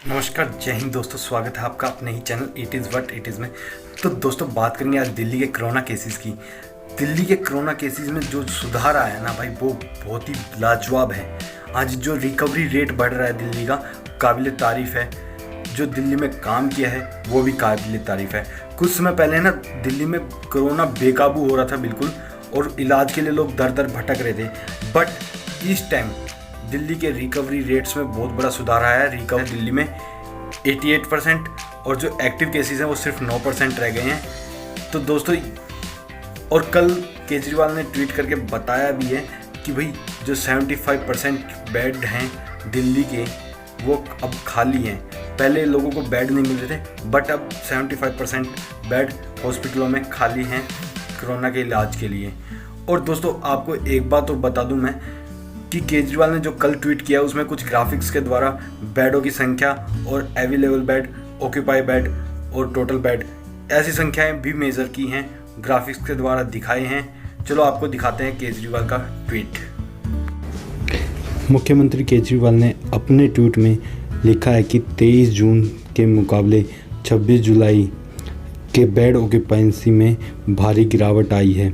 नमस्कार, जय हिंद दोस्तों। स्वागत है आपका अपने ही channel it is what it is में। तो दोस्तों बात करेंगे आज दिल्ली के कोरोना केसेस की। दिल्ली के कोरोना केसेस में जो सुधार आया ना भाई, वो बहुत ही लाजवाब है। आज जो रिकवरी रेट बढ़ रहा है दिल्ली का, काबिल तारीफ़ है। जो दिल्ली में काम किया है वो भी काबिल तारीफ़ है। कुछ समय पहले ना दिल्ली में कोरोना बेकाबू हो रहा था बिल्कुल, और इलाज के लिए लोग दर दर भटक रहे थे। बट इस टाइम दिल्ली के रिकवरी रेट्स में बहुत बड़ा सुधार आया है। रिकवरी दिल्ली में 88% और जो एक्टिव केसेस हैं वो सिर्फ 9% रह गए हैं। तो दोस्तों, और कल केजरीवाल ने ट्वीट करके बताया भी है कि भाई जो 75% बेड हैं दिल्ली के वो अब खाली हैं। पहले लोगों को बेड नहीं मिल रहे थे, बट अब 75% बेड हॉस्पिटलों में खाली हैं कोरोना के इलाज के लिए। और दोस्तों आपको एक बात और बता दूं मैं कि केजरीवाल ने जो कल ट्वीट किया उसमें कुछ ग्राफिक्स के द्वारा बेडों की संख्या और अवेलेबल बेड, ऑक्यूपाई बेड और टोटल बेड ऐसी संख्याएं भी मेज़र की हैं, ग्राफिक्स के द्वारा दिखाए हैं। चलो आपको दिखाते हैं केजरीवाल का ट्वीट। मुख्यमंत्री केजरीवाल ने अपने ट्वीट में लिखा है कि 23 जून के मुकाबले 26 जुलाई के बेड ऑक्यूपेंसी में भारी गिरावट आई है,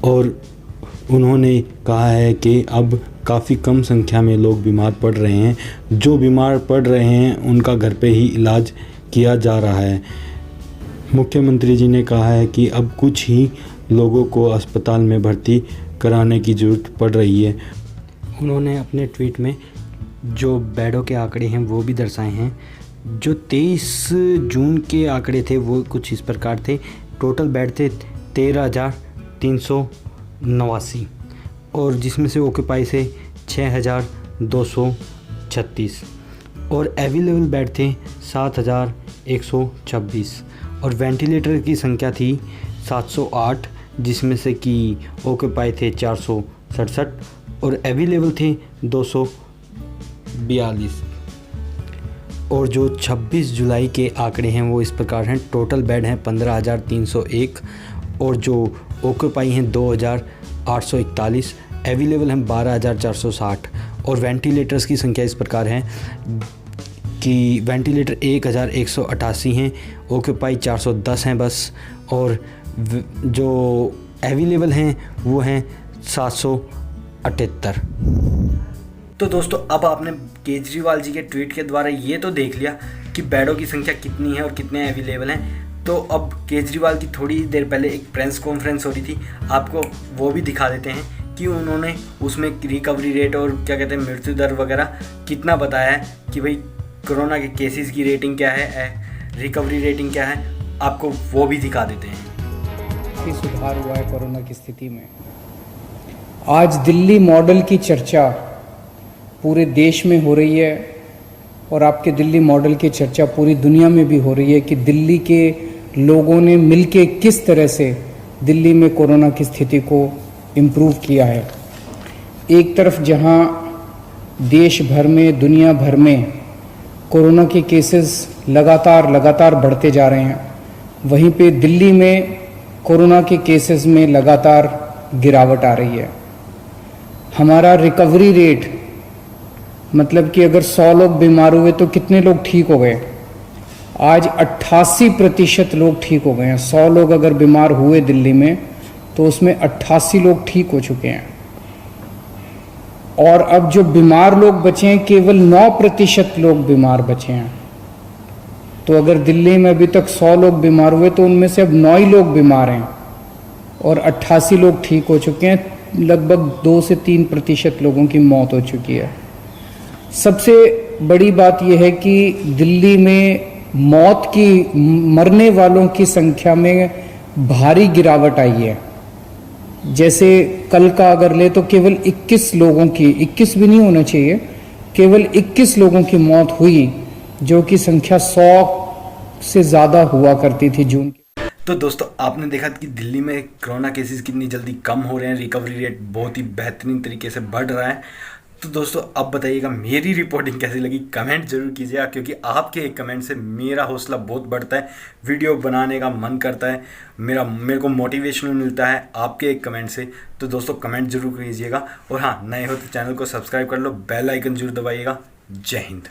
और उन्होंने कहा है कि अब काफ़ी कम संख्या में लोग बीमार पड़ रहे हैं। जो बीमार पड़ रहे हैं उनका घर पे ही इलाज किया जा रहा है। मुख्यमंत्री जी ने कहा है कि अब कुछ ही लोगों को अस्पताल में भर्ती कराने की ज़रूरत पड़ रही है। उन्होंने अपने ट्वीट में जो बेडों के आंकड़े हैं वो भी दर्शाए हैं। जो 23 जून के आंकड़े थे वो कुछ इस प्रकार थे। टोटल बेड थे 13,389, और जिसमें से ऑक्यूपाई से 6,236, और अवेलेबल बेड थे 7,126, और वेंटिलेटर की संख्या थी 708, जिसमें से कि ऑक्यूपाई थे 467 और अवेलेबल थे 242। और जो 26 जुलाई के आंकड़े हैं वो इस प्रकार हैं। टोटल बेड हैं 15,301, और जो ऑक्यूपाई हैं 2,841, अवेलेबल हैं 12,460, और वेंटिलेटर्स की संख्या इस प्रकार है कि वेंटिलेटर 1,188 हैं, ऑक्यूपाई 410 हैं बस, और जो अवेलेबल हैं वो हैं 778। तो दोस्तों अब आपने केजरीवाल जी के ट्वीट के द्वारा ये तो देख लिया कि बेडों की संख्या कितनी है और कितने अवेलेबल हैं। तो अब केजरीवाल की थोड़ी देर पहले एक प्रेस कॉन्फ्रेंस हो रही थी, आपको वो भी दिखा देते हैं कि उन्होंने उसमें रिकवरी रेट और क्या कहते हैं मृत्यु दर वगैरह कितना बताया है कि भाई कोरोना के केसेस की रेटिंग क्या है, रिकवरी रेटिंग क्या है। आपको वो भी दिखा देते हैं। काफ़ी सुधार हुआ है कोरोना की स्थिति में। आज दिल्ली मॉडल की चर्चा पूरे देश में हो रही है, और आपके दिल्ली मॉडल की चर्चा पूरी दुनिया में भी हो रही है कि दिल्ली के लोगों ने मिलके किस तरह से दिल्ली में कोरोना की स्थिति को इम्प्रूव किया है। एक तरफ जहां देश भर में, दुनिया भर में कोरोना के केसेस लगातार बढ़ते जा रहे हैं, वहीं पे दिल्ली में कोरोना के केसेस में लगातार गिरावट आ रही है। हमारा रिकवरी रेट, मतलब कि अगर 100 लोग बीमार हुए तो कितने लोग ठीक हो गए, आज 88% लोग ठीक हो गए हैं। 100 लोग अगर बीमार हुए दिल्ली में तो उसमें 88 लोग ठीक हो चुके हैं, और अब जो बीमार लोग बचे हैं केवल 9% लोग बीमार बचे हैं। तो अगर दिल्ली में अभी तक 100 लोग बीमार हुए तो उनमें से अब 9 ही लोग बीमार हैं, और 88 लोग ठीक हो चुके हैं। लगभग 2 से 3% लोगों की मौत हो चुकी है। सबसे बड़ी बात यह है कि दिल्ली में मरने वालों की संख्या में भारी गिरावट आई है। जैसे कल का अगर ले तो केवल 21 लोगों की, 21 भी नहीं होना चाहिए, केवल 21 लोगों की मौत हुई, जो कि संख्या 100 से ज़्यादा हुआ करती थी जून की। तो दोस्तों आपने देखा कि दिल्ली में कोरोना केसेस कितनी जल्दी कम हो रहे हैं, रिकवरी रेट बहुत ही बेहतरीन तरीके से बढ़ रहा है। तो दोस्तों अब बताइएगा मेरी रिपोर्टिंग कैसी लगी, कमेंट जरूर कीजिएगा, क्योंकि आपके एक कमेंट से मेरा हौसला बहुत बढ़ता है, वीडियो बनाने का मन करता है, मेरे को मोटिवेशन मिलता है आपके एक कमेंट से। तो दोस्तों कमेंट जरूर कीजिएगा, और हाँ नए हो तो चैनल को सब्सक्राइब कर लो, बेल आइकन जरूर दबाइएगा। जय हिंद।